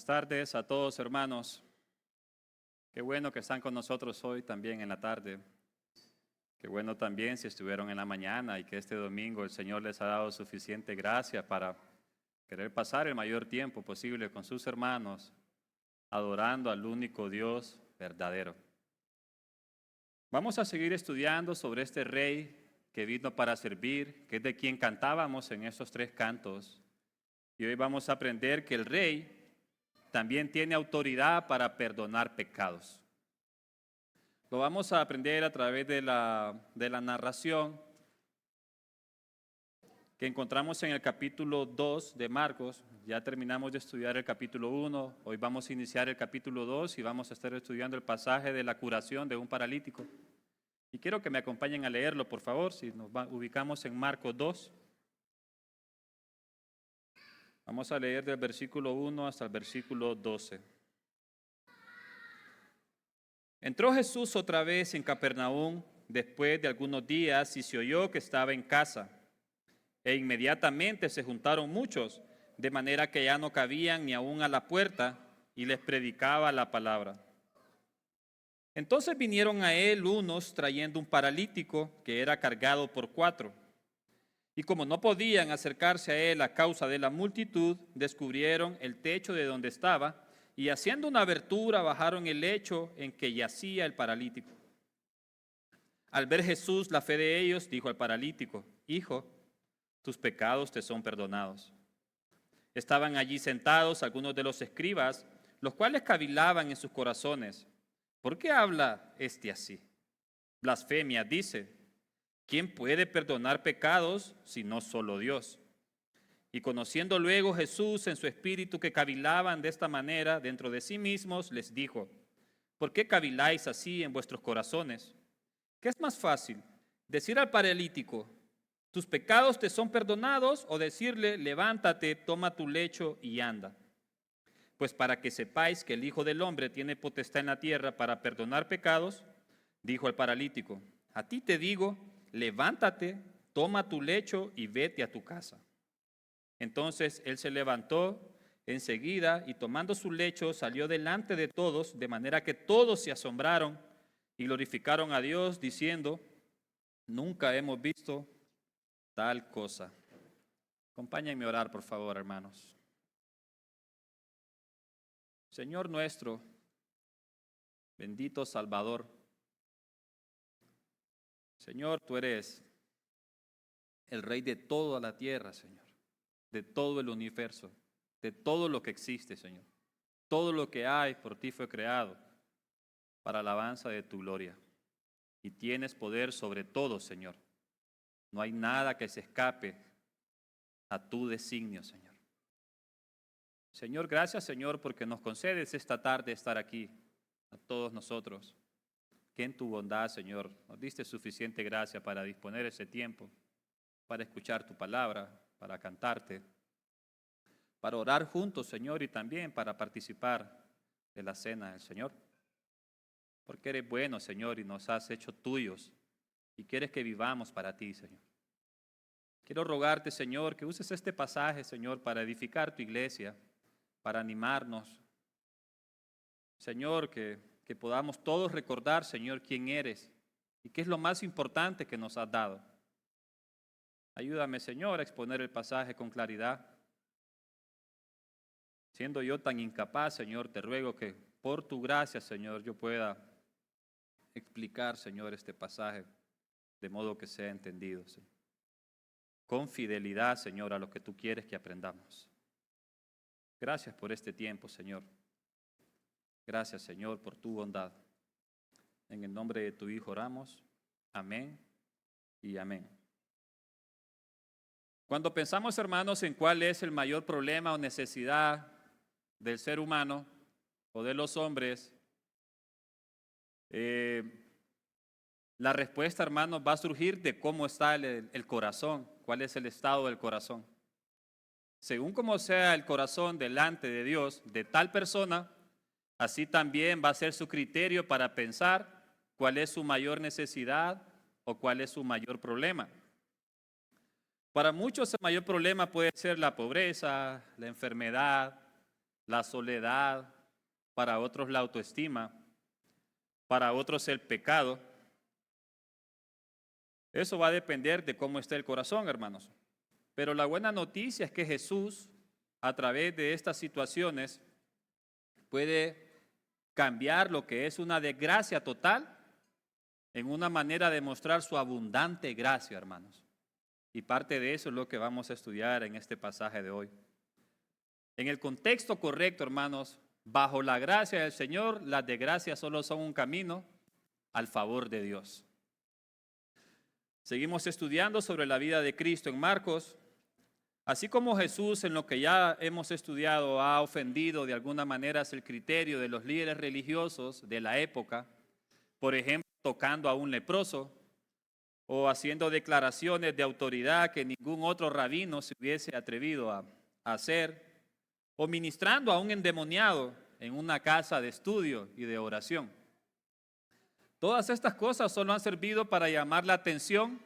tardes a todos, hermanos. Qué bueno que están con nosotros hoy también en la tarde. Qué bueno también si estuvieron en la mañana y que este domingo el Señor les ha dado suficiente gracia para querer pasar el mayor tiempo posible con sus hermanos, adorando al único Dios verdadero. Vamos a seguir estudiando sobre este rey que vino para servir, que es de quien cantábamos en estos 3 cantos. Y hoy vamos a aprender que el rey también tiene autoridad para perdonar pecados. Lo vamos a aprender a través de la narración que encontramos en el capítulo 2 de Marcos. Ya terminamos de estudiar el capítulo 1, hoy vamos a iniciar el capítulo 2 y vamos a estar estudiando el pasaje de la curación de un paralítico. Y quiero que me acompañen a leerlo, por favor, si nos ubicamos en Marcos 2. Vamos a leer del versículo 1 hasta el versículo 12. Entró Jesús otra vez en Capernaum después de algunos días y se oyó que estaba en casa. E inmediatamente se juntaron muchos, de manera que ya no cabían ni aún a la puerta, y les predicaba la palabra. Entonces vinieron a él unos trayendo un paralítico que era cargado por 4. Y como no podían acercarse a él a causa de la multitud, descubrieron el techo de donde estaba, y haciendo una abertura bajaron el lecho en que yacía el paralítico. Al ver Jesús la fe de ellos, dijo al paralítico: Hijo, tus pecados te son perdonados. Estaban allí sentados algunos de los escribas, los cuales cavilaban en sus corazones: ¿por qué habla este así? Blasfemia, dice. ¿Quién puede perdonar pecados sino solo Dios? Y conociendo luego Jesús en su espíritu que cavilaban de esta manera dentro de sí mismos, les dijo: ¿por qué caviláis así en vuestros corazones? ¿Qué es más fácil, decir al paralítico: tus pecados te son perdonados, o decirle: levántate, toma tu lecho y anda? Pues para que sepáis que el Hijo del Hombre tiene potestad en la tierra para perdonar pecados, dijo al paralítico: a ti te digo, levántate, toma tu lecho y vete a tu casa. Entonces él se levantó enseguida y tomando su lecho salió delante de todos, de manera que todos se asombraron y glorificaron a Dios diciendo: nunca hemos visto tal cosa. Acompáñenme a orar, por favor, hermanos. Señor nuestro, bendito Salvador, Señor, tú eres el Rey de toda la tierra, Señor, de todo el universo, de todo lo que existe, Señor. Todo lo que hay por ti fue creado para alabanza de tu gloria. Y tienes poder sobre todo, Señor. No hay nada que se escape a tu designio, Señor. Señor, gracias, Señor, porque nos concedes esta tarde estar aquí, a todos nosotros. Que en tu bondad, Señor, nos diste suficiente gracia para disponer ese tiempo, para escuchar tu palabra, para cantarte, para orar juntos, Señor, y también para participar de la cena del Señor. Porque eres bueno, Señor, y nos has hecho tuyos, y quieres que vivamos para ti, Señor. Quiero rogarte, Señor, que uses este pasaje, Señor, para edificar tu iglesia, para animarnos. Señor, que podamos todos recordar, Señor, quién eres y qué es lo más importante que nos has dado. Ayúdame, Señor, a exponer el pasaje con claridad. Siendo yo tan incapaz, Señor, te ruego que por tu gracia, Señor, yo pueda explicar, Señor, este pasaje de modo que sea entendido, Señor. Con fidelidad, Señor, a lo que tú quieres que aprendamos. Gracias por este tiempo, Señor. Gracias, Señor, por tu bondad. En el nombre de tu Hijo oramos. Amén y amén. Cuando pensamos, hermanos, en cuál es el mayor problema o necesidad del ser humano o de los hombres, la respuesta, hermanos, va a surgir de cómo está el corazón, cuál es el estado del corazón. Según como sea el corazón delante de Dios de tal persona, así también va a ser su criterio para pensar cuál es su mayor necesidad o cuál es su mayor problema. Para muchos el mayor problema puede ser la pobreza, la enfermedad, la soledad, para otros la autoestima, para otros el pecado. Eso va a depender de cómo esté el corazón, hermanos. Pero la buena noticia es que Jesús, a través de estas situaciones, puede cambiar lo que es una desgracia total en una manera de mostrar su abundante gracia, hermanos. Y parte de eso es lo que vamos a estudiar en este pasaje de hoy. En el contexto correcto, hermanos, bajo la gracia del Señor, las desgracias solo son un camino al favor de Dios. Seguimos estudiando sobre la vida de Cristo en Marcos. Así como Jesús, en lo que ya hemos estudiado, ha ofendido de alguna manera el criterio de los líderes religiosos de la época, por ejemplo, tocando a un leproso o haciendo declaraciones de autoridad que ningún otro rabino se hubiese atrevido a hacer, o ministrando a un endemoniado en una casa de estudio y de oración. Todas estas cosas solo han servido para llamar la atención,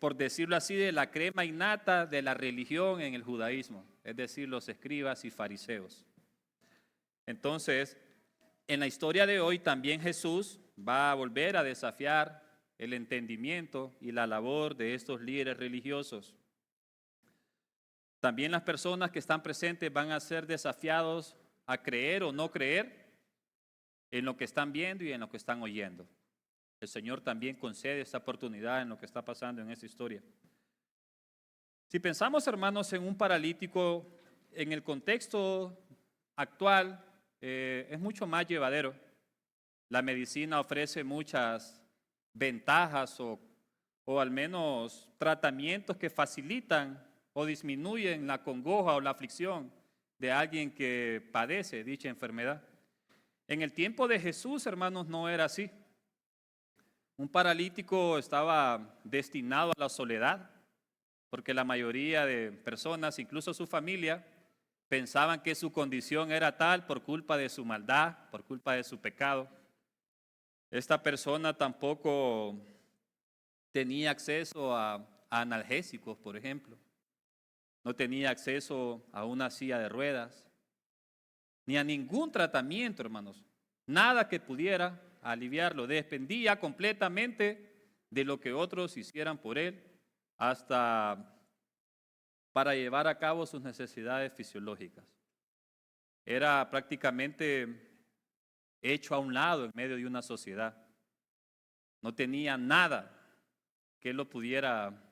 por decirlo así, de la crema innata de la religión en el judaísmo, es decir, los escribas y fariseos. Entonces, en la historia de hoy también Jesús va a volver a desafiar el entendimiento y la labor de estos líderes religiosos. También las personas que están presentes van a ser desafiados a creer o no creer en lo que están viendo y en lo que están oyendo. El Señor también concede esta oportunidad en lo que está pasando en esta historia. Si pensamos, hermanos, en un paralítico, en el contexto actual, es mucho más llevadero. La medicina ofrece muchas ventajas o al menos tratamientos que facilitan o disminuyen la congoja o la aflicción de alguien que padece dicha enfermedad. En el tiempo de Jesús, hermanos, no era así. Un paralítico estaba destinado a la soledad, porque la mayoría de personas, incluso su familia, pensaban que su condición era tal por culpa de su maldad, por culpa de su pecado. Esta persona tampoco tenía acceso a analgésicos, por ejemplo. No tenía acceso a una silla de ruedas, ni a ningún tratamiento, hermanos. Nada que pudiera aliviarlo. Dependía completamente de lo que otros hicieran por él, hasta para llevar a cabo sus necesidades fisiológicas. Era prácticamente hecho a un lado en medio de una sociedad. No tenía nada que lo pudiera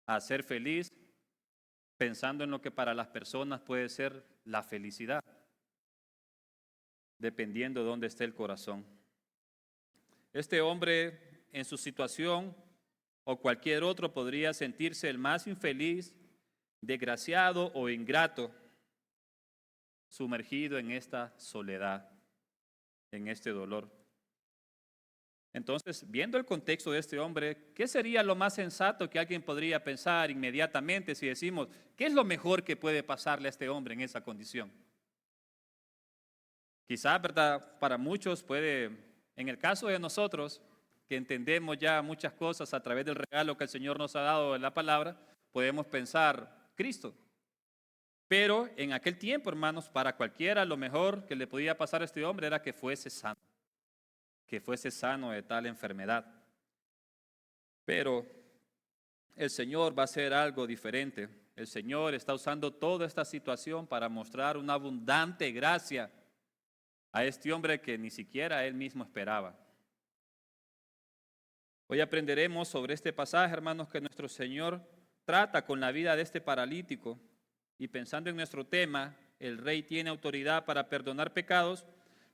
hacer feliz, pensando en lo que para las personas puede ser la felicidad, dependiendo de dónde esté el corazón. Este hombre, en su situación, o cualquier otro, podría sentirse el más infeliz, desgraciado o ingrato, sumergido en esta soledad, en este dolor. Entonces, viendo el contexto de este hombre, ¿qué sería lo más sensato que alguien podría pensar inmediatamente si decimos, ¿qué es lo mejor que puede pasarle a este hombre en esa condición? Quizás, ¿verdad? Para muchos puede, en el caso de nosotros, que entendemos ya muchas cosas a través del regalo que el Señor nos ha dado en la palabra, podemos pensar Cristo. Pero en aquel tiempo, hermanos, para cualquiera lo mejor que le podía pasar a este hombre era que fuese sano de tal enfermedad. Pero el Señor va a hacer algo diferente. El Señor está usando toda esta situación para mostrar una abundante gracia a este hombre que ni siquiera él mismo esperaba. Hoy aprenderemos sobre este pasaje, hermanos, que nuestro Señor trata con la vida de este paralítico. Y pensando en nuestro tema, el Rey tiene autoridad para perdonar pecados,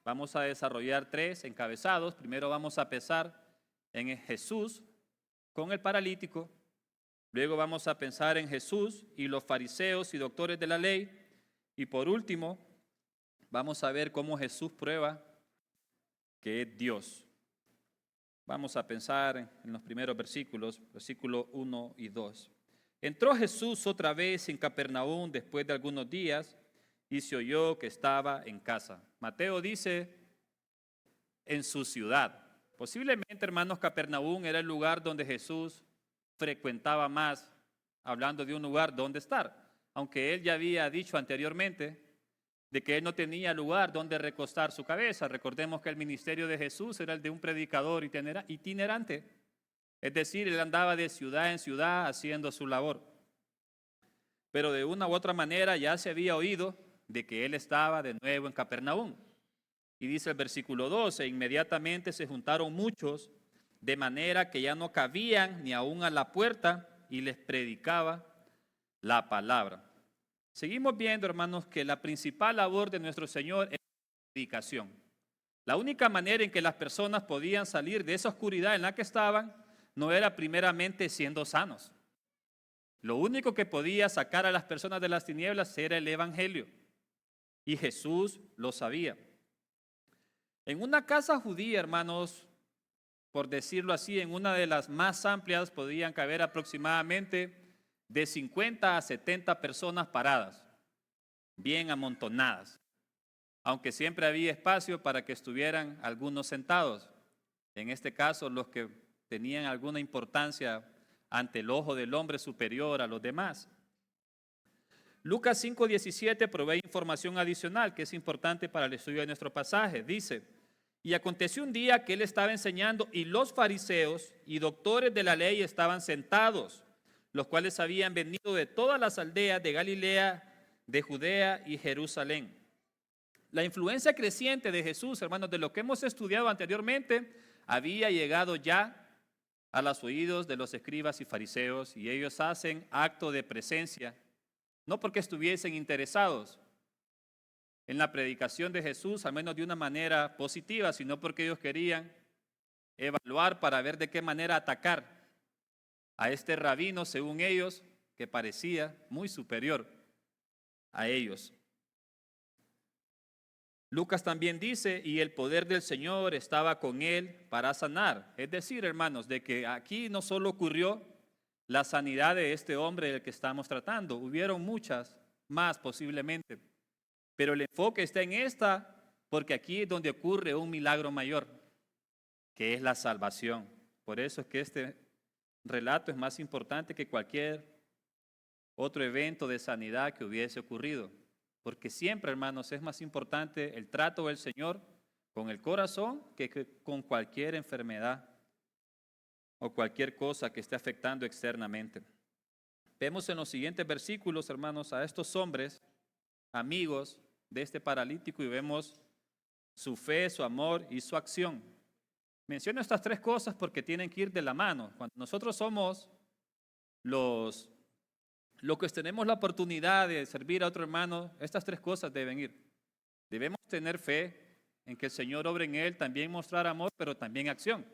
vamos a desarrollar 3 encabezados. Primero vamos a pensar en Jesús con el paralítico. Luego vamos a pensar en Jesús y los fariseos y doctores de la ley. Y por último, vamos a ver cómo Jesús prueba que es Dios. Vamos a pensar en los primeros versículos, versículos 1 y 2. Entró Jesús otra vez en Capernaum después de algunos días y se oyó que estaba en casa. Mateo dice en su ciudad. Posiblemente, hermanos, Capernaum era el lugar donde Jesús frecuentaba más, hablando de un lugar donde estar. aunque él ya había dicho anteriormente de que él no tenía lugar donde recostar su cabeza. Recordemos que el ministerio de Jesús era el de un predicador itinerante, es decir, él andaba de ciudad en ciudad haciendo su labor. Pero de una u otra manera ya se había oído de que él estaba de nuevo en Capernaum. Y dice el versículo 12, inmediatamente se juntaron muchos, de manera que ya no cabían ni aún a la puerta, y les predicaba la palabra. Seguimos viendo, hermanos, que la principal labor de nuestro Señor es la predicación. La única manera en que las personas podían salir de esa oscuridad en la que estaban no era primeramente siendo sanos. Lo único que podía sacar a las personas de las tinieblas era el evangelio. Y Jesús lo sabía. En una casa judía, hermanos, por decirlo así, en una de las más amplias podían caber aproximadamente de 50 a 70 personas paradas, bien amontonadas, aunque siempre había espacio para que estuvieran algunos sentados. En este caso, los que tenían alguna importancia ante el ojo del hombre superior a los demás. Lucas 5:17 provee información adicional que es importante para el estudio de nuestro pasaje. Dice, y aconteció un día que él estaba enseñando y los fariseos y doctores de la ley estaban sentados, los cuales habían venido de todas las aldeas de Galilea, de Judea y Jerusalén. La influencia creciente de Jesús, hermanos, de lo que hemos estudiado anteriormente, había llegado ya a los oídos de los escribas y fariseos, y ellos hacen acto de presencia, no porque estuviesen interesados en la predicación de Jesús, al menos de una manera positiva, sino porque ellos querían evaluar para ver de qué manera atacar a este rabino, según ellos, que parecía muy superior a ellos. Lucas también dice, y el poder del Señor estaba con él para sanar. Es decir, hermanos, de que aquí no solo ocurrió la sanidad de este hombre del que estamos tratando, hubieron muchas más posiblemente. Pero el enfoque está en esta, porque aquí es donde ocurre un milagro mayor, que es la salvación. Por eso es que este relato es más importante que cualquier otro evento de sanidad que hubiese ocurrido. Porque siempre, hermanos, es más importante el trato del Señor con el corazón que con cualquier enfermedad o cualquier cosa que esté afectando externamente. Vemos en los siguientes versículos, hermanos, a estos hombres, amigos de este paralítico, y vemos su fe, su amor y su acción. Menciono estas tres cosas porque tienen que ir de la mano. Cuando nosotros somos los que tenemos la oportunidad de servir a otro hermano, estas tres cosas deben ir. Debemos tener fe en que el Señor obre en él, también mostrar amor, pero también acción.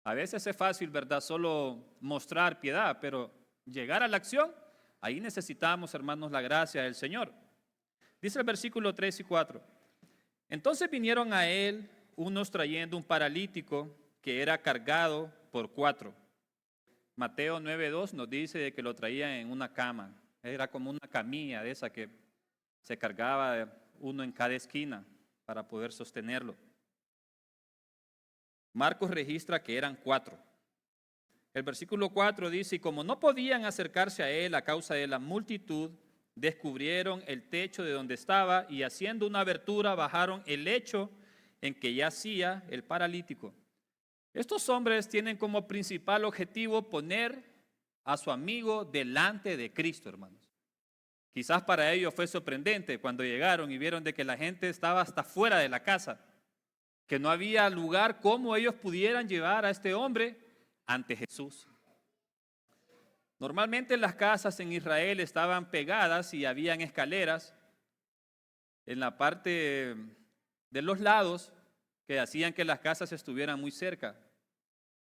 A veces es fácil, ¿verdad?, solo mostrar piedad, pero llegar a la acción, ahí necesitamos, hermanos, la gracia del Señor. Dice el versículo 3 y 4. Entonces vinieron a él unos trayendo un paralítico que era cargado por 4. Mateo 9:2 nos dice de que lo traían en una cama. Era como una camilla de esa que se cargaba uno en cada esquina para poder sostenerlo. Marcos registra que eran 4. El versículo 4 dice, y como no podían acercarse a él a causa de la multitud, descubrieron el techo de donde estaba y haciendo una abertura bajaron el lecho en que yacía el paralítico. Estos hombres tienen como principal objetivo poner a su amigo delante de Cristo, hermanos. Quizás para ellos fue sorprendente cuando llegaron y vieron de que la gente estaba hasta fuera de la casa, que no había lugar cómo ellos pudieran llevar a este hombre ante Jesús. Normalmente las casas en Israel estaban pegadas y habían escaleras en la parte de los lados que hacían que las casas estuvieran muy cerca.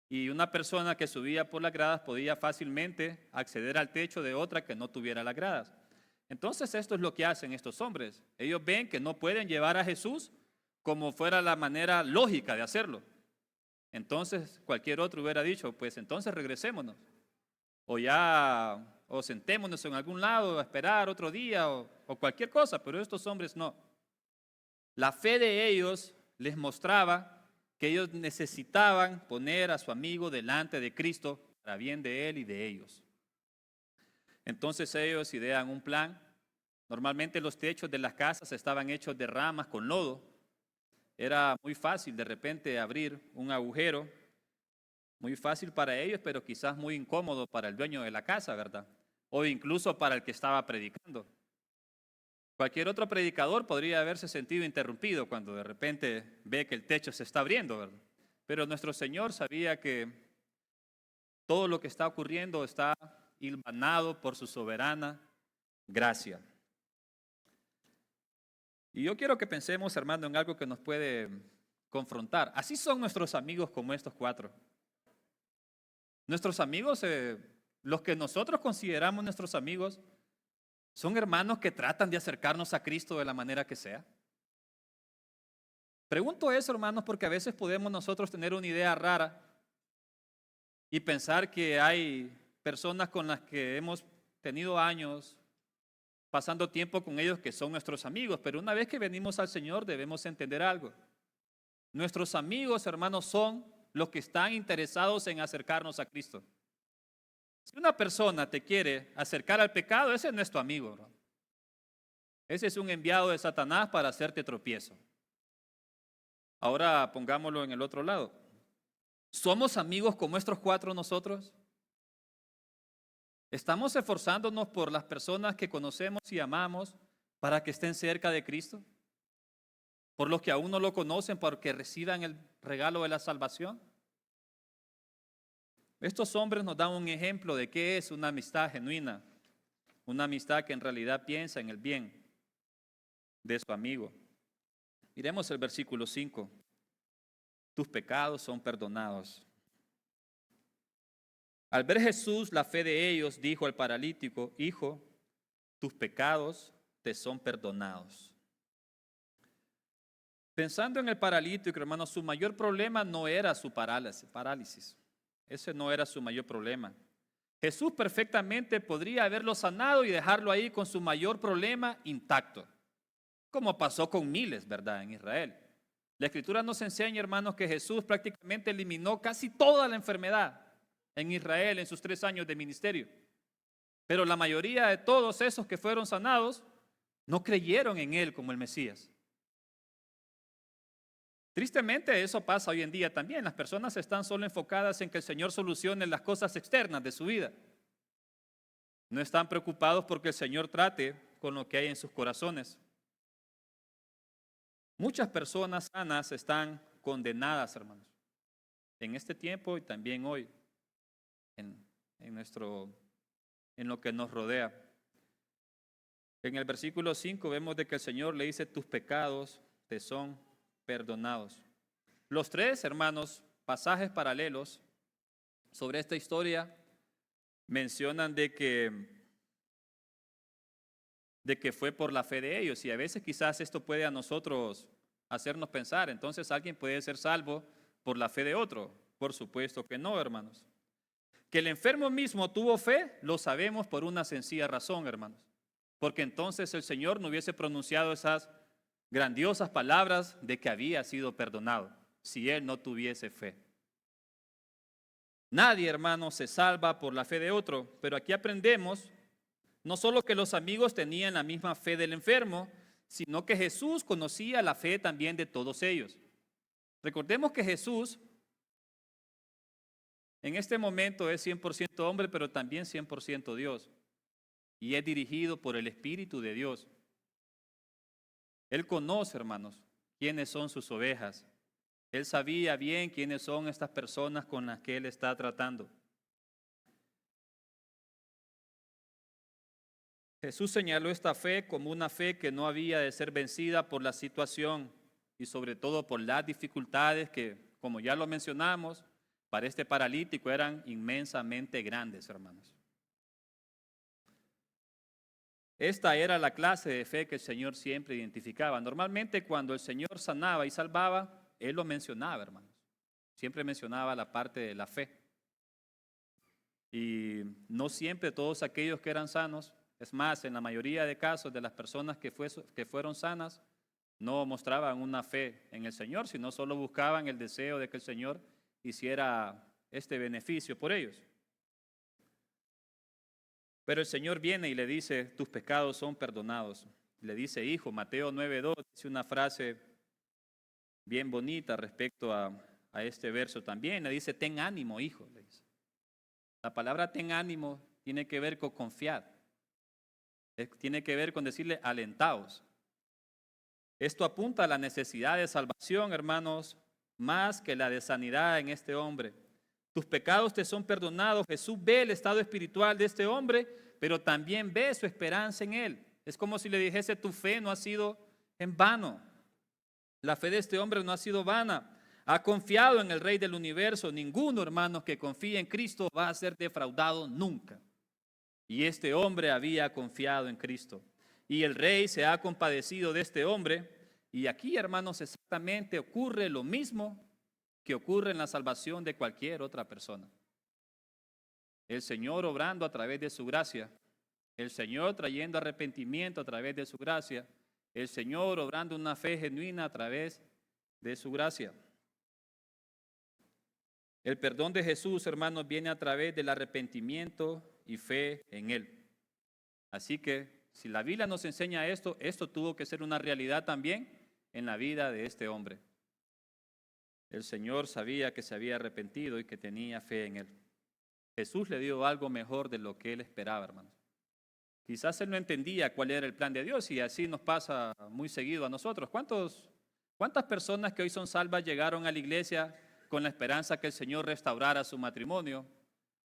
Y una persona que subía por las gradas podía fácilmente acceder al techo de otra que no tuviera las gradas. Entonces esto es lo que hacen estos hombres. Ellos ven que no pueden llevar a Jesús como fuera la manera lógica de hacerlo. Entonces cualquier otro hubiera dicho, pues entonces regresémonos. O sentémonos en algún lado a esperar otro día o cualquier cosa, pero estos hombres no. La fe de ellos les mostraba que ellos necesitaban poner a su amigo delante de Cristo para bien de él y de ellos. Entonces ellos idean un plan. Normalmente los techos de las casas estaban hechos de ramas con lodo. Era muy fácil de repente abrir un agujero, muy fácil para ellos, pero quizás muy incómodo para el dueño de la casa, ¿verdad? O incluso para el que estaba predicando. Cualquier otro predicador podría haberse sentido interrumpido cuando de repente ve que el techo se está abriendo, ¿verdad? Pero nuestro Señor sabía que todo lo que está ocurriendo está hilvanado por su soberana gracia. Y yo quiero que pensemos, hermano, en algo que nos puede confrontar. Así son nuestros amigos como estos cuatro. Nuestros amigos, los que nosotros consideramos nuestros amigos, son hermanos que tratan de acercarnos a Cristo de la manera que sea. Pregunto eso, hermanos, porque a veces podemos nosotros tener una idea rara y pensar que hay personas con las que hemos tenido años, pasando tiempo con ellos que son nuestros amigos, pero una vez que venimos al Señor debemos entender algo. Nuestros amigos, hermanos, son los que están interesados en acercarnos a Cristo. Si una persona te quiere acercar al pecado, ese no es tu amigo, ¿no? Ese es un enviado de Satanás para hacerte tropiezo. Ahora pongámoslo en el otro lado. ¿Somos amigos como estos cuatro nosotros? ¿Estamos esforzándonos por las personas que conocemos y amamos para que estén cerca de Cristo? ¿Por los que aún no lo conocen para que reciban el regalo de la salvación? Estos hombres nos dan un ejemplo de qué es una amistad genuina, una amistad que en realidad piensa en el bien de su amigo. Miremos el versículo 5. Tus pecados son perdonados. Al ver Jesús la fe de ellos, dijo al paralítico: Hijo, tus pecados te son perdonados. Pensando en el paralítico, hermano, su mayor problema no era su parálisis. Ese no era su mayor problema. Jesús perfectamente podría haberlo sanado y dejarlo ahí con su mayor problema intacto, como pasó con miles, ¿verdad?, en Israel. La Escritura nos enseña, hermanos, que Jesús prácticamente eliminó casi toda la enfermedad en Israel en sus 3 años de ministerio. Pero la mayoría de todos esos que fueron sanados no creyeron en Él como el Mesías. Tristemente eso pasa hoy en día también. Las personas están solo enfocadas en que el Señor solucione las cosas externas de su vida. No están preocupados porque el Señor trate con lo que hay en sus corazones. Muchas personas sanas están condenadas, hermanos, en este tiempo y también hoy, en lo que nos rodea. En el versículo 5 vemos de que el Señor le dice: tus pecados te son perdonados. Los 3, hermanos, pasajes paralelos sobre esta historia mencionan de que fue por la fe de ellos, y a veces quizás esto puede a nosotros hacernos pensar, entonces alguien puede ser salvo por la fe de otro. Por supuesto que no, hermanos. Que el enfermo mismo tuvo fe, lo sabemos por una sencilla razón, hermanos, porque entonces el Señor no hubiese pronunciado esas grandiosas palabras de que había sido perdonado si él no tuviese fe. Nadie, hermano, se salva por la fe de otro, pero aquí aprendemos no solo que los amigos tenían la misma fe del enfermo, sino que Jesús conocía la fe también de todos ellos. Recordemos que Jesús en este momento es 100% hombre, pero también 100% Dios, y es dirigido por el Espíritu de Dios. Él conoce, hermanos, quiénes son sus ovejas. Él sabía bien quiénes son estas personas con las que Él está tratando. Jesús señaló esta fe como una fe que no había de ser vencida por la situación y sobre todo por las dificultades que, como ya lo mencionamos, para este paralítico eran inmensamente grandes, hermanos. Esta era la clase de fe que el Señor siempre identificaba. Normalmente cuando el Señor sanaba y salvaba, Él lo mencionaba, hermanos. Siempre mencionaba la parte de la fe. Y no siempre todos aquellos que eran sanos, es más, en la mayoría de casos de las personas que fueron sanas, no mostraban una fe en el Señor, sino solo buscaban el deseo de que el Señor hiciera este beneficio por ellos. Pero el Señor viene y le dice, tus pecados son perdonados. Le dice, hijo, Mateo 9:2, dice una frase bien bonita respecto a este verso también. Le dice, ten ánimo, hijo. Le dice. La palabra ten ánimo tiene que ver con confiar. Tiene que ver con decirle, alentaos. Esto apunta a la necesidad de salvación, hermanos, más que la de sanidad en este hombre. Tus pecados te son perdonados. Jesús ve el estado espiritual de este hombre, pero también ve su esperanza en él. Es como si le dijese, tu fe no ha sido en vano. La fe de este hombre no ha sido vana. Ha confiado en el Rey del universo. Ninguno, hermanos, que confíe en Cristo va a ser defraudado nunca. Y este hombre había confiado en Cristo. Y el Rey se ha compadecido de este hombre. Y aquí, hermanos, exactamente ocurre lo mismo que ocurre en la salvación de cualquier otra persona. El Señor obrando a través de su gracia. El Señor trayendo arrepentimiento a través de su gracia. El Señor obrando una fe genuina a través de su gracia. El perdón de Jesús, hermanos, viene a través del arrepentimiento y fe en Él. Así que, si la Biblia nos enseña esto, esto tuvo que ser una realidad también en la vida de este hombre. El Señor sabía que se había arrepentido y que tenía fe en Él. Jesús le dio algo mejor de lo que Él esperaba, hermanos. Quizás Él no entendía cuál era el plan de Dios y así nos pasa muy seguido a nosotros. ¿Cuántas personas que hoy son salvas llegaron a la iglesia con la esperanza que el Señor restaurara su matrimonio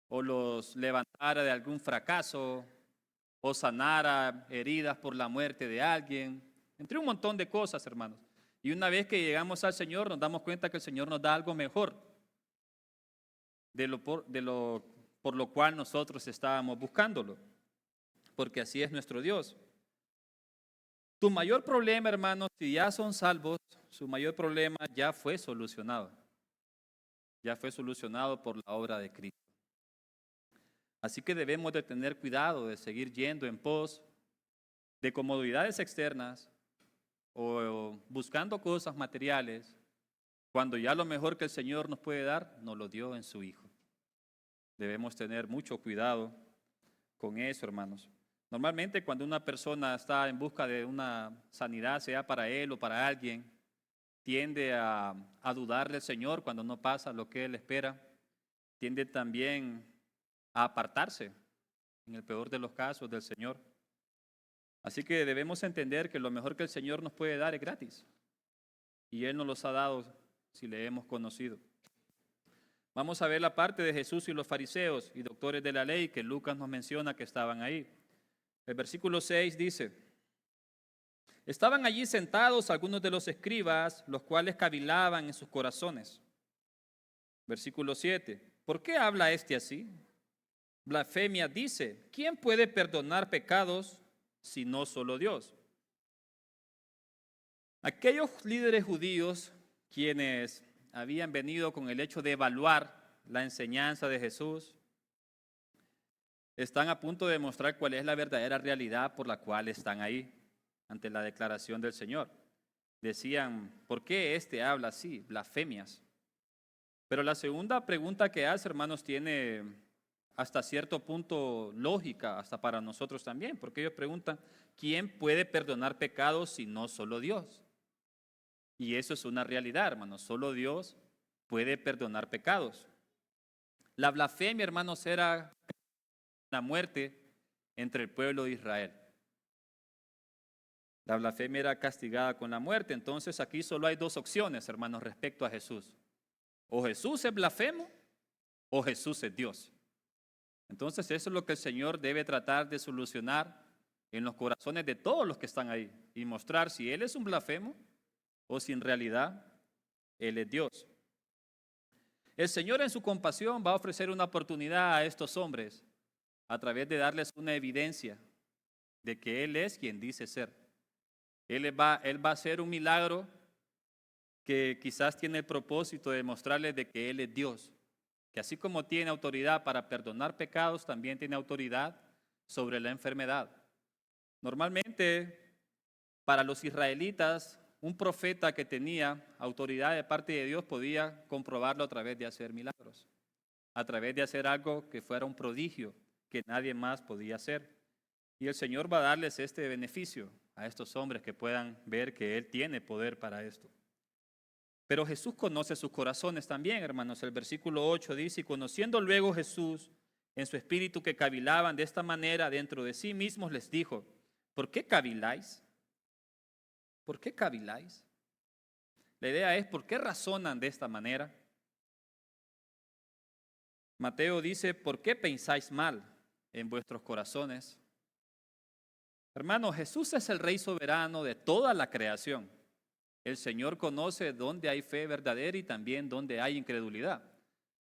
o los levantara de algún fracaso o sanara heridas por la muerte de alguien? Entre un montón de cosas, hermanos. Y una vez que llegamos al Señor nos damos cuenta que el Señor nos da algo mejor por lo cual nosotros estábamos buscándolo. Porque así es nuestro Dios. Tu mayor problema, hermanos, si ya son salvos, su mayor problema ya fue solucionado. Ya fue solucionado por la obra de Cristo. Así que debemos de tener cuidado de seguir yendo en pos de comodidades externas o buscando cosas materiales, cuando ya lo mejor que el Señor nos puede dar, nos lo dio en su Hijo. Debemos tener mucho cuidado con eso, hermanos. Normalmente cuando una persona está en busca de una sanidad, sea para él o para alguien, tiende a dudar del Señor cuando no pasa lo que él espera. Tiende también a apartarse, en el peor de los casos, del Señor. Así que debemos entender que lo mejor que el Señor nos puede dar es gratis. Y Él nos los ha dado si le hemos conocido. Vamos a ver la parte de Jesús y los fariseos y doctores de la ley que Lucas nos menciona que estaban ahí. El versículo 6 dice, estaban allí sentados algunos de los escribas, los cuales cavilaban en sus corazones. Versículo 7, ¿por qué habla este así? Blasfemia dice, ¿quién puede perdonar pecados si no solo Dios? Aquellos líderes judíos quienes habían venido con el hecho de evaluar la enseñanza de Jesús, están a punto de demostrar cuál es la verdadera realidad por la cual están ahí ante la declaración del Señor. Decían, ¿por qué este habla así? Blasfemias. Pero la segunda pregunta que hace, hermanos, tiene hasta cierto punto lógica, hasta para nosotros también, porque ellos preguntan, ¿quién puede perdonar pecados si no solo Dios? Y eso es una realidad, hermanos, solo Dios puede perdonar pecados. La blasfemia, hermanos, era la muerte entre el pueblo de Israel. La blasfemia era castigada con la muerte. Entonces aquí solo hay dos opciones, hermanos, respecto a Jesús. O Jesús es blasfemo o Jesús es Dios. Entonces eso es lo que el Señor debe tratar de solucionar en los corazones de todos los que están ahí y mostrar si Él es un blasfemo o si en realidad Él es Dios. El Señor en su compasión va a ofrecer una oportunidad a estos hombres a través de darles una evidencia de que Él es quien dice ser. Él va a hacer un milagro que quizás tiene el propósito de mostrarles de que Él es Dios, que así como tiene autoridad para perdonar pecados, también tiene autoridad sobre la enfermedad. Normalmente, para los israelitas, un profeta que tenía autoridad de parte de Dios podía comprobarlo a través de hacer milagros, a través de hacer algo que fuera un prodigio que nadie más podía hacer. Y el Señor va a darles este beneficio a estos hombres que puedan ver que Él tiene poder para esto. Pero Jesús conoce sus corazones también, hermanos. El versículo 8 dice, y conociendo luego Jesús en su espíritu que cavilaban de esta manera dentro de sí mismos, les dijo, ¿por qué caviláis? ¿Por qué caviláis? La idea es, ¿por qué razonan de esta manera? Mateo dice, ¿por qué pensáis mal en vuestros corazones? Hermanos, Jesús es el Rey soberano de toda la creación. El Señor conoce dónde hay fe verdadera y también dónde hay incredulidad.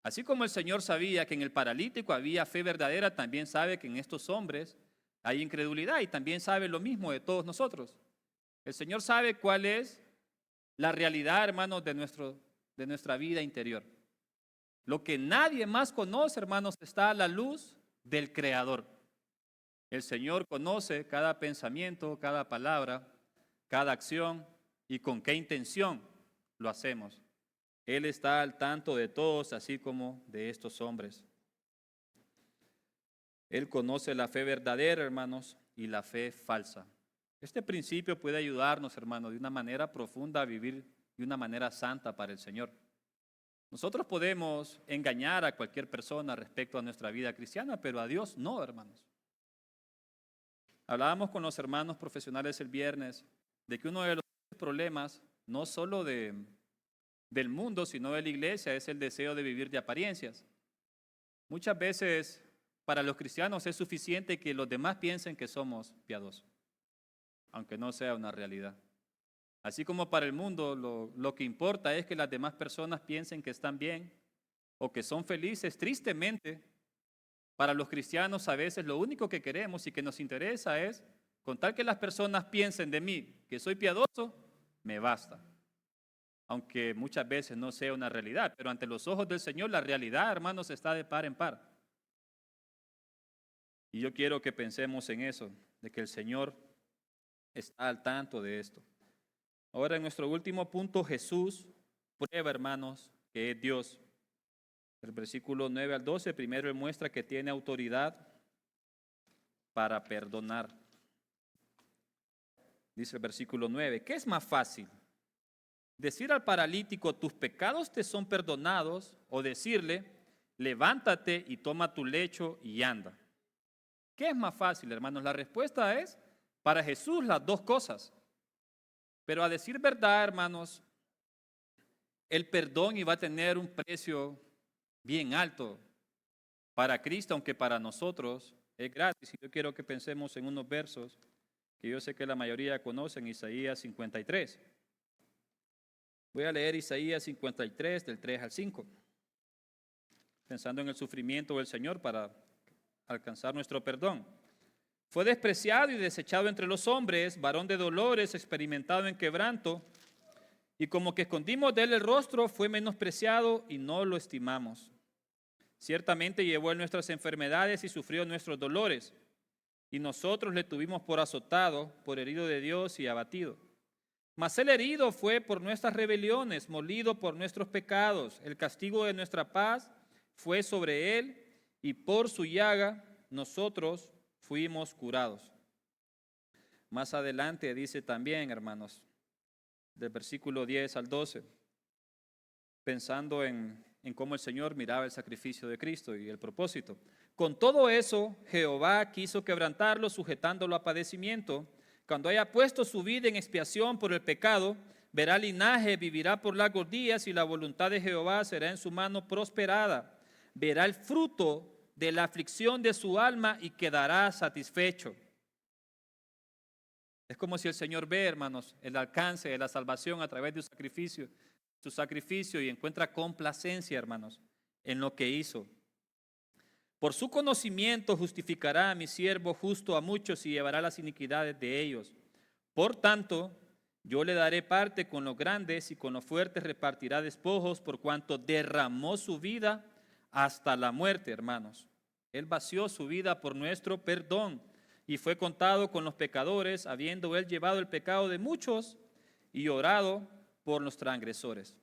Así como el Señor sabía que en el paralítico había fe verdadera, también sabe que en estos hombres hay incredulidad y también sabe lo mismo de todos nosotros. El Señor sabe cuál es la realidad, hermanos, de nuestra vida interior. Lo que nadie más conoce, hermanos, está a la luz del Creador. El Señor conoce cada pensamiento, cada palabra, cada acción y con qué intención lo hacemos. Él está al tanto de todos, así como de estos hombres. Él conoce la fe verdadera, hermanos, y la fe falsa. Este principio puede ayudarnos, hermanos, de una manera profunda a vivir de una manera santa para el Señor. Nosotros podemos engañar a cualquier persona respecto a nuestra vida cristiana, pero a Dios no, hermanos. Hablábamos con los hermanos profesionales el viernes de que uno de los problemas, no solo del mundo, sino de la iglesia, es el deseo de vivir de apariencias. Muchas veces para los cristianos es suficiente que los demás piensen que somos piadosos, aunque no sea una realidad. Así como para el mundo lo que importa es que las demás personas piensen que están bien o que son felices. Tristemente, para los cristianos a veces lo único que queremos y que nos interesa es, con tal que las personas piensen de mí que soy piadoso, me basta. Aunque muchas veces no sea una realidad, pero ante los ojos del Señor la realidad, hermanos, está de par en par. Y yo quiero que pensemos en eso, de que el Señor está al tanto de esto. Ahora en nuestro último punto, Jesús prueba, hermanos, que es Dios. El versículo 9 al 12, primero Él muestra que tiene autoridad para perdonar. Dice el versículo 9, ¿qué es más fácil? ¿Decir al paralítico, tus pecados te son perdonados? O decirle, levántate y toma tu lecho y anda. ¿Qué es más fácil, hermanos? La respuesta es, para Jesús, las dos cosas. Pero a decir verdad, hermanos, el perdón iba a tener un precio bien alto para Cristo, aunque para nosotros es gratis. Y yo quiero que pensemos en unos versos que yo sé que la mayoría conocen, Isaías 53. Voy a leer Isaías 53 del 3 al 5, pensando en el sufrimiento del Señor para alcanzar nuestro perdón. Fue despreciado y desechado entre los hombres, varón de dolores, experimentado en quebranto, y como que escondimos de él el rostro, fue menospreciado y no lo estimamos. Ciertamente llevó él nuestras enfermedades y sufrió nuestros dolores, y nosotros le tuvimos por azotado, por herido de Dios y abatido. Mas el herido fue por nuestras rebeliones, molido por nuestros pecados. El castigo de nuestra paz fue sobre él, y por su llaga nosotros fuimos curados. Más adelante dice también, hermanos, del versículo 10 al 12, pensando en cómo el Señor miraba el sacrificio de Cristo y el propósito. Con todo eso, Jehová quiso quebrantarlo, sujetándolo a padecimiento. Cuando haya puesto su vida en expiación por el pecado, verá linaje, vivirá por largos días, y la voluntad de Jehová será en su mano prosperada. Verá el fruto de la aflicción de su alma y quedará satisfecho. Es como si el Señor ve, hermanos, el alcance de la salvación a través de su sacrificio y encuentra complacencia, hermanos, en lo que hizo. Por su conocimiento justificará a mi siervo justo a muchos y llevará las iniquidades de ellos. Por tanto, yo le daré parte con los grandes y con los fuertes repartirá despojos, por cuanto derramó su vida hasta la muerte, hermanos. Él vació su vida por nuestro perdón y fue contado con los pecadores, habiendo él llevado el pecado de muchos y orado por los transgresores.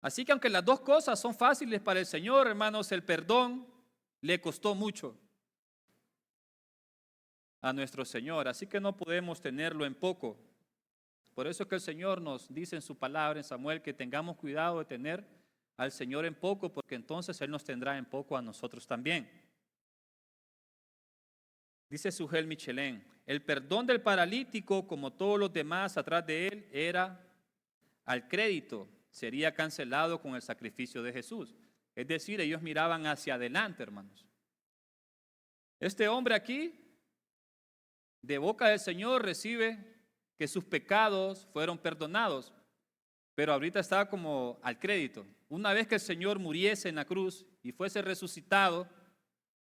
Así que aunque las dos cosas son fáciles para el Señor, hermanos, el perdón, le costó mucho a nuestro Señor, así que no podemos tenerlo en poco. Por eso es que el Señor nos dice en su palabra en Samuel que tengamos cuidado de tener al Señor en poco, porque entonces Él nos tendrá en poco a nosotros también. Dice Sujel Michelén, el perdón del paralítico, como todos los demás atrás de él, era al crédito, sería cancelado con el sacrificio de Jesús. Es decir, ellos miraban hacia adelante, hermanos. Este hombre aquí, de boca del Señor, recibe que sus pecados fueron perdonados, pero ahorita está como al crédito. Una vez que el Señor muriese en la cruz y fuese resucitado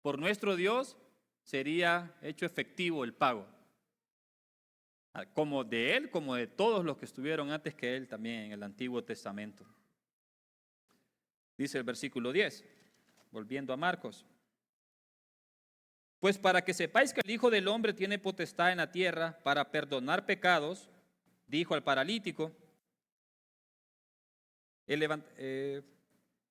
por nuestro Dios, sería hecho efectivo el pago, como de él, como de todos los que estuvieron antes que él también en el Antiguo Testamento. Dice el versículo 10, volviendo a Marcos. Pues para que sepáis que el Hijo del Hombre tiene potestad en la tierra para perdonar pecados, dijo al paralítico,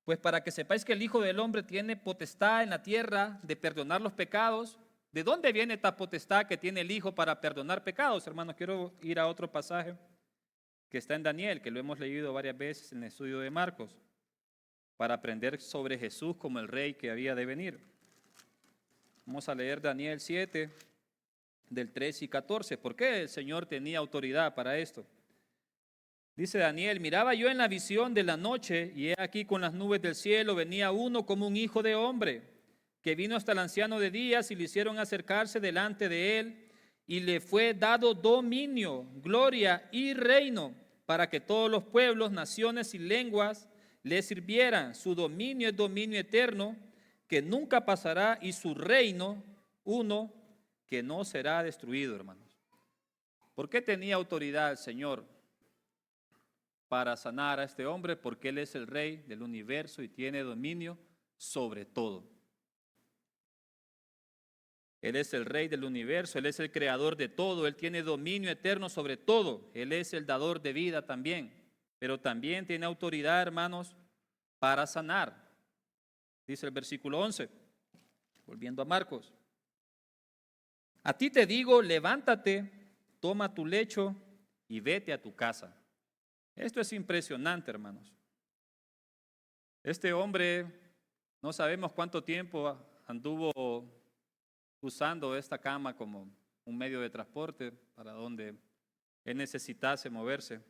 pues para que sepáis que el Hijo del Hombre tiene potestad en la tierra de perdonar los pecados. ¿De dónde viene esta potestad que tiene el Hijo para perdonar pecados? Hermanos, quiero ir a otro pasaje que está en Daniel, que lo hemos leído varias veces en el estudio de Marcos, para aprender sobre Jesús como el Rey que había de venir. Vamos a leer Daniel 7, del 13 y 14. ¿Por qué el Señor tenía autoridad para esto? Dice Daniel, miraba yo en la visión de la noche, y he aquí con las nubes del cielo venía uno como un hijo de hombre, que vino hasta el anciano de días y le hicieron acercarse delante de él, y le fue dado dominio, gloria y reino, para que todos los pueblos, naciones y lenguas le sirvieran. Su dominio es dominio eterno, que nunca pasará, y su reino, uno, que no será destruido, hermanos. ¿Por qué tenía autoridad el Señor para sanar a este hombre? Porque Él es el Rey del universo y tiene dominio sobre todo. Él es el Rey del universo, Él es el creador de todo, Él tiene dominio eterno sobre todo, Él es el dador de vida también, pero también tiene autoridad, hermanos, para sanar. Dice el versículo 11, volviendo a Marcos. A ti te digo, levántate, toma tu lecho y vete a tu casa. Esto es impresionante, hermanos. Este hombre, no sabemos cuánto tiempo anduvo usando esta cama como un medio de transporte para donde él necesitase moverse.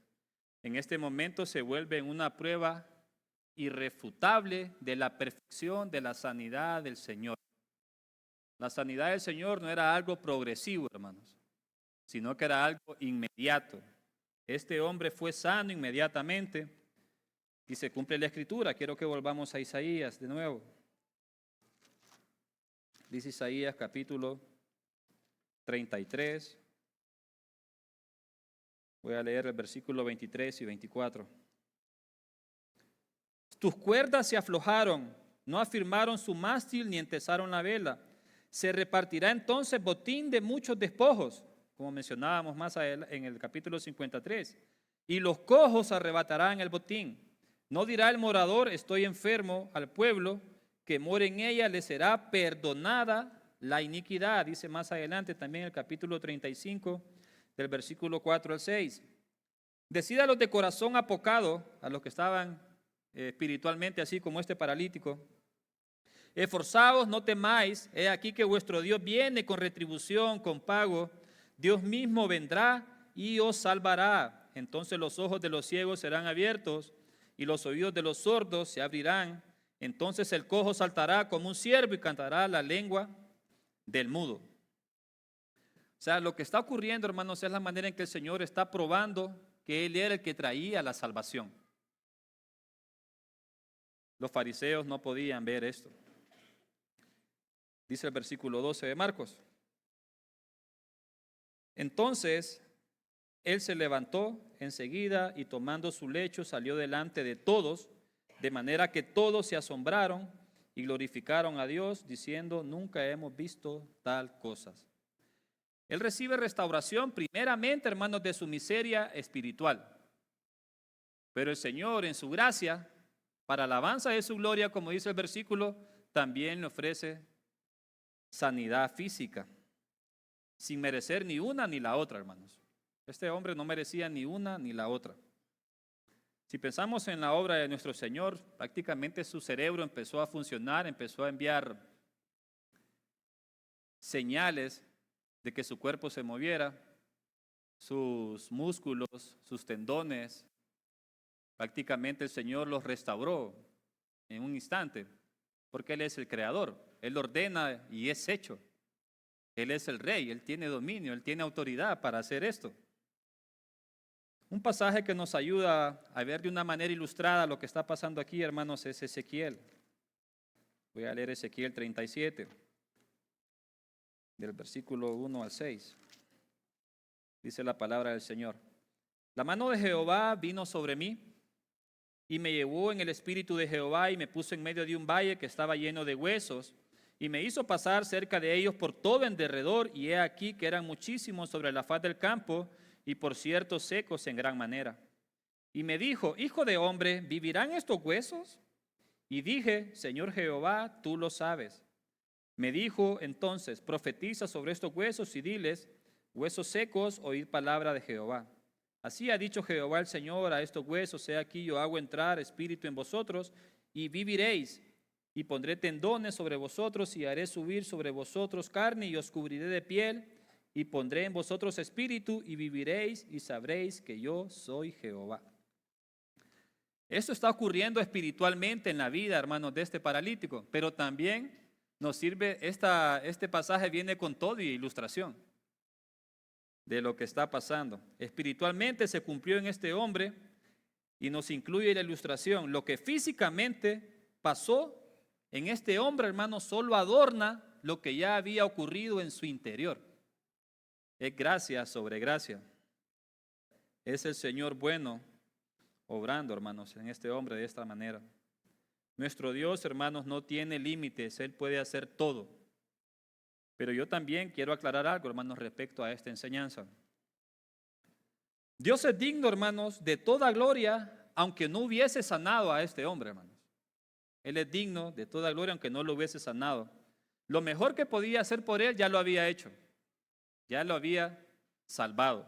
En este momento se vuelve una prueba irrefutable de la perfección de la sanidad del Señor. La sanidad del Señor no era algo progresivo, hermanos, sino que era algo inmediato. Este hombre fue sano inmediatamente y se cumple la Escritura. Quiero que volvamos a Isaías de nuevo. Dice Isaías capítulo 33. Voy a leer el versículo 23 y 24. Tus cuerdas se aflojaron, no afirmaron su mástil ni entesaron la vela. Se repartirá entonces botín de muchos despojos, como mencionábamos más en el capítulo 53. Y los cojos arrebatarán el botín. No dirá el morador, estoy enfermo, al pueblo que more en ella le será perdonada la iniquidad. Dice más adelante también el capítulo 35, del versículo 4 al 6. Decid a los de corazón apocado, a los que estaban espiritualmente así como este paralítico, esforzaos, no temáis, he aquí que vuestro Dios viene con retribución, con pago. Dios mismo vendrá y os salvará. Entonces los ojos de los ciegos serán abiertos y los oídos de los sordos se abrirán. Entonces el cojo saltará como un ciervo y cantará la lengua del mudo. O sea, lo que está ocurriendo, hermanos, es la manera en que el Señor está probando que Él era el que traía la salvación. Los fariseos no podían ver esto. Dice el versículo 12 de Marcos. Entonces él se levantó enseguida y tomando su lecho salió delante de todos, de manera que todos se asombraron y glorificaron a Dios, diciendo, nunca hemos visto tal cosas. Él recibe restauración primeramente, hermanos, de su miseria espiritual. Pero el Señor, en su gracia, para alabanza de su gloria, como dice el versículo, también le ofrece sanidad física, sin merecer ni una ni la otra, hermanos. Este hombre no merecía ni una ni la otra. Si pensamos en la obra de nuestro Señor, prácticamente su cerebro empezó a funcionar, empezó a enviar señales de que su cuerpo se moviera, sus músculos, sus tendones, prácticamente el Señor los restauró en un instante, porque Él es el creador, Él ordena y es hecho. Él es el rey, Él tiene dominio, Él tiene autoridad para hacer esto. Un pasaje que nos ayuda a ver de una manera ilustrada lo que está pasando aquí, hermanos, es Ezequiel. Voy a leer Ezequiel 37, del versículo 1 al 6. Dice la palabra del Señor. La mano de Jehová vino sobre mí y me llevó en el espíritu de Jehová y me puso en medio de un valle que estaba lleno de huesos y me hizo pasar cerca de ellos por todo en derredor y he aquí que eran muchísimos sobre la faz del campo y por cierto secos en gran manera. Y me dijo, hijo de hombre, ¿vivirán estos huesos? Y dije, Señor Jehová, tú lo sabes. Me dijo entonces, profetiza sobre estos huesos y diles, huesos secos, oíd palabra de Jehová. Así ha dicho Jehová el Señor a estos huesos, he aquí yo hago entrar espíritu en vosotros y viviréis. Y pondré tendones sobre vosotros y haré subir sobre vosotros carne y os cubriré de piel y pondré en vosotros espíritu y viviréis y sabréis que yo soy Jehová. Esto está ocurriendo espiritualmente en la vida, hermanos, de este paralítico, pero también nos sirve, este pasaje viene con todo y ilustración de lo que está pasando. Espiritualmente se cumplió en este hombre y nos incluye la ilustración. Lo que físicamente pasó en este hombre, hermanos, solo adorna lo que ya había ocurrido en su interior. Es gracia sobre gracia. Es el Señor bueno obrando, hermanos, en este hombre de esta manera. Nuestro Dios, hermanos, no tiene límites, Él puede hacer todo. Pero yo también quiero aclarar algo, hermanos, respecto a esta enseñanza. Dios es digno, hermanos, de toda gloria, aunque no hubiese sanado a este hombre, hermanos. Él es digno de toda gloria, aunque no lo hubiese sanado. Lo mejor que podía hacer por él ya lo había hecho. Ya lo había salvado.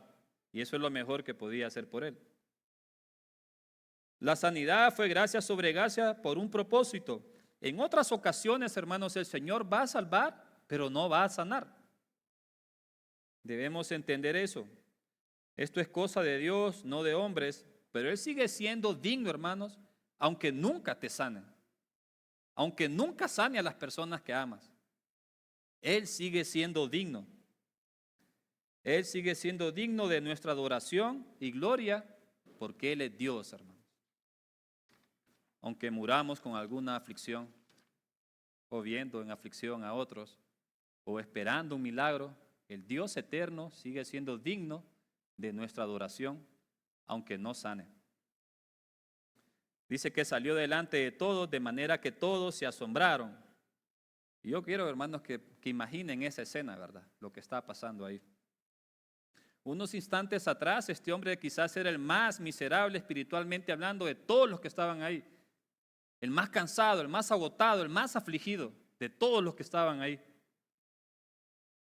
Y eso es lo mejor que podía hacer por él. La sanidad fue gracia sobre gracia por un propósito. En otras ocasiones, hermanos, el Señor va a salvar, pero no va a sanar. Debemos entender eso. Esto es cosa de Dios, no de hombres, pero Él sigue siendo digno, hermanos, aunque nunca te sane. Aunque nunca sane a las personas que amas. Él sigue siendo digno. Él sigue siendo digno de nuestra adoración y gloria porque Él es Dios, hermanos. Aunque muramos con alguna aflicción, o viendo en aflicción a otros, o esperando un milagro, el Dios eterno sigue siendo digno de nuestra adoración, aunque no sane. Dice que salió delante de todos, de manera que todos se asombraron. Y yo quiero, hermanos, que imaginen esa escena, ¿verdad? Lo que está pasando ahí. Unos instantes atrás, este hombre quizás era el más miserable espiritualmente hablando de todos los que estaban ahí. El más cansado, el más agotado, el más afligido de todos los que estaban ahí.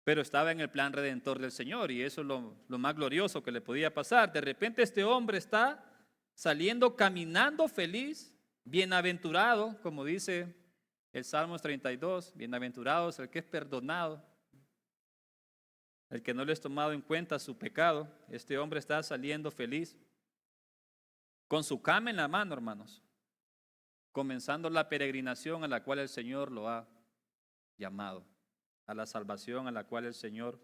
Pero estaba en el plan redentor del Señor y eso es lo más glorioso que le podía pasar. De repente este hombre está saliendo caminando feliz, bienaventurado, como dice el Salmos 32, bienaventurado es el que es perdonado, el que no le es tomado en cuenta su pecado. Este hombre está saliendo feliz, con su cama en la mano, hermanos, comenzando la peregrinación a la cual el Señor lo ha llamado, a la salvación a la cual el Señor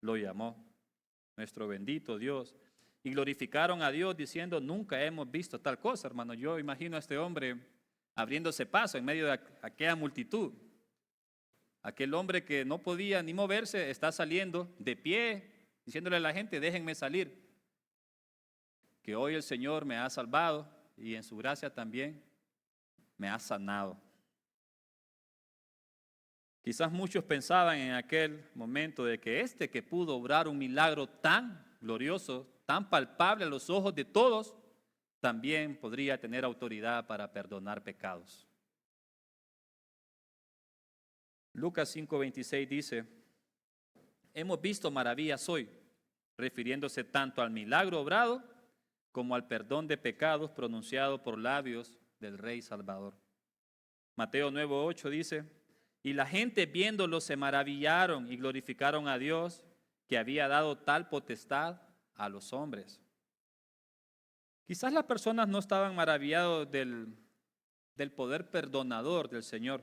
lo llamó, nuestro bendito Dios. Y glorificaron a Dios diciendo, nunca hemos visto tal cosa, hermano. Yo imagino a este hombre abriéndose paso en medio de aquella multitud. Aquel hombre que no podía ni moverse está saliendo de pie, diciéndole a la gente, déjenme salir. Que hoy el Señor me ha salvado y en su gracia también me ha sanado. Quizás muchos pensaban en aquel momento de que este que pudo obrar un milagro tan glorioso, tan palpable a los ojos de todos, también podría tener autoridad para perdonar pecados. Lucas 5:26 dice, hemos visto maravillas hoy, refiriéndose tanto al milagro obrado como al perdón de pecados pronunciado por labios del Rey Salvador. Mateo 9:8 dice, y la gente viéndolo se maravillaron y glorificaron a Dios que había dado tal potestad a los hombres. Quizás las personas no estaban maravillados del poder perdonador del Señor,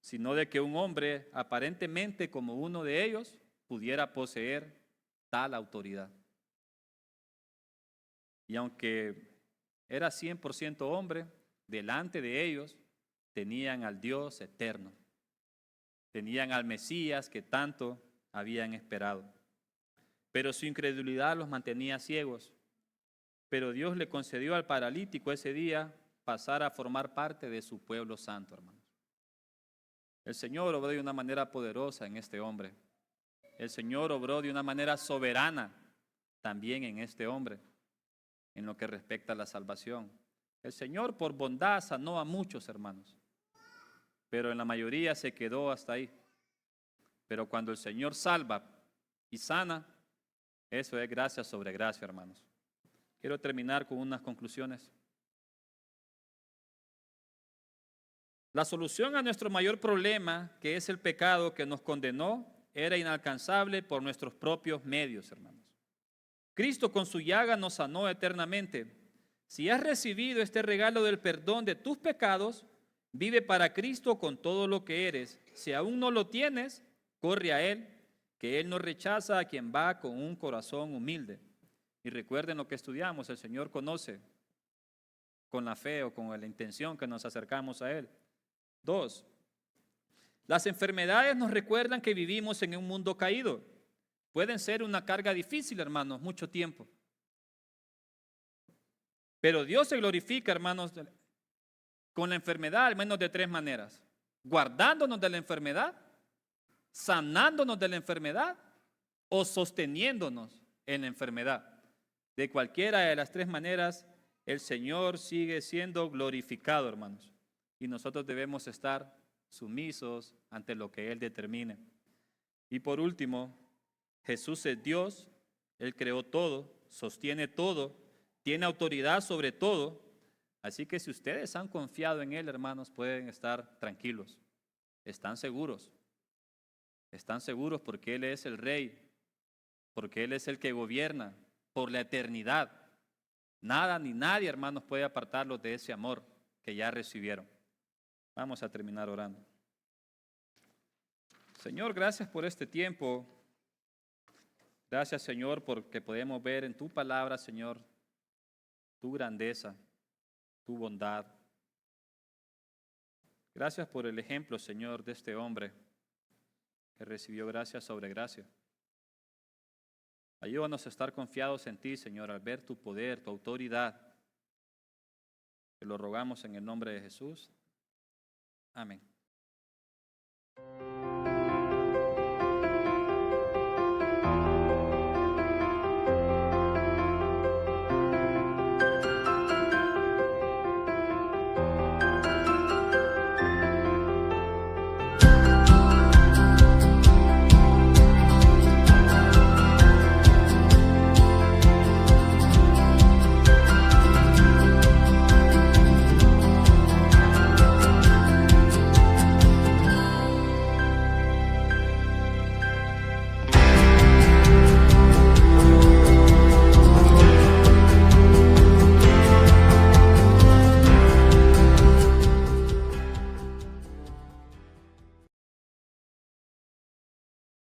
sino de que un hombre aparentemente como uno de ellos pudiera poseer tal autoridad. Y aunque era 100% hombre, delante de ellos tenían al Dios eterno, tenían al Mesías que tanto habían esperado. Pero su incredulidad los mantenía ciegos. Pero Dios le concedió al paralítico ese día pasar a formar parte de su pueblo santo, hermanos. El Señor obró de una manera poderosa en este hombre. El Señor obró de una manera soberana también en este hombre, en lo que respecta a la salvación. El Señor por bondad sanó a muchos, hermanos, pero en la mayoría se quedó hasta ahí. Pero cuando el Señor salva y sana, eso es gracia sobre gracia, hermanos. Quiero terminar con unas conclusiones. La solución a nuestro mayor problema, que es el pecado que nos condenó, era inalcanzable por nuestros propios medios, hermanos. Cristo con su llaga nos sanó eternamente. Si has recibido este regalo del perdón de tus pecados, vive para Cristo con todo lo que eres. Si aún no lo tienes, corre a Él, que Él no rechaza a quien va con un corazón humilde. Y recuerden lo que estudiamos, el Señor conoce con la fe o con la intención que nos acercamos a Él. 2. Las enfermedades nos recuerdan que vivimos en un mundo caído. Pueden ser una carga difícil, hermanos, mucho tiempo. Pero Dios se glorifica, hermanos, con la enfermedad al menos de 3 maneras. Guardándonos de la enfermedad, sanándonos de la enfermedad o sosteniéndonos en la enfermedad. De cualquiera de las 3 maneras, el Señor sigue siendo glorificado, hermanos. Y nosotros debemos estar sumisos ante lo que Él determine. Y por último, Jesús es Dios, Él creó todo, sostiene todo, tiene autoridad sobre todo. Así que si ustedes han confiado en Él, hermanos, pueden estar tranquilos. Están seguros porque Él es el Rey, porque Él es el que gobierna por la eternidad. Nada ni nadie, hermanos, puede apartarlos de ese amor que ya recibieron. Vamos a terminar orando. Señor, gracias por este tiempo. Gracias, Señor, porque podemos ver en tu palabra, Señor, tu grandeza, tu bondad. Gracias por el ejemplo, Señor, de este hombre que recibió gracia sobre gracia. Ayúdanos a estar confiados en ti, Señor, al ver tu poder, tu autoridad. Te lo rogamos en el nombre de Jesús. Amén.